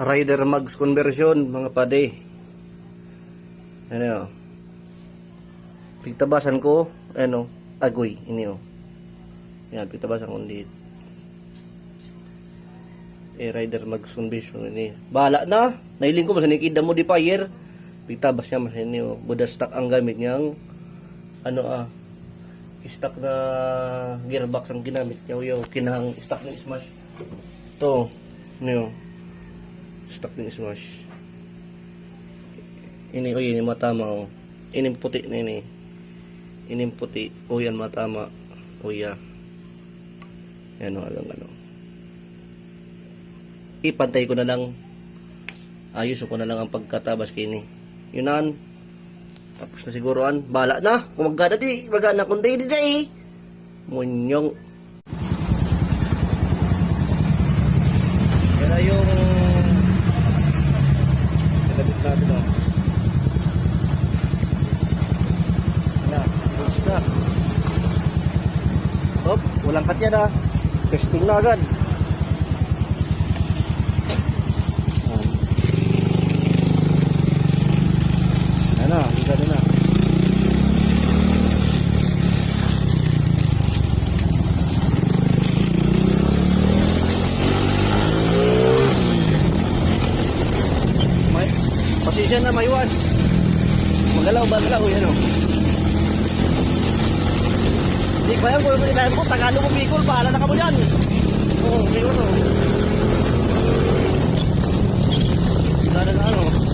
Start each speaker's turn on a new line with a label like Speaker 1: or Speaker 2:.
Speaker 1: Rider Mags conversion mga pade. Ano? Pigtabasan ko, ano, agoy ini oh. Yan, pigtabasan ko ulit. Rider Mags conversion ini. Bahala na. Nailing ko mas nikida modifier. Pigtabas niya mas ini oh. Buda stock ang gamit niyang ano stock na gearbox ang ginamit niya yung kinahang stock ng Smash. To, niyo. Stock ng Smash. Ini oh, ini matama oh. Ini puti na ini. Ini puti. Oh, yan matama. Oh, yeah. Yan oh, ano. Ipantay ko na lang. Ayos ko na lang ang pagkatabas kini. Yunan. Tapos na siguroan. Bala na. Kung magana di. Magana kundi di day. Munyong. Yan na yung nilabit natin o. Yan. Goods na. Hop. Walang katya na. Testing na agad. Na, ligado na. Pasensya na maiwas. Magalaw ba galaw yan oh. Di ba yan kung ilahin ko Tagalog o Bicol, bahala na ka mo dyan. Oo, siguro. Ligado na ano.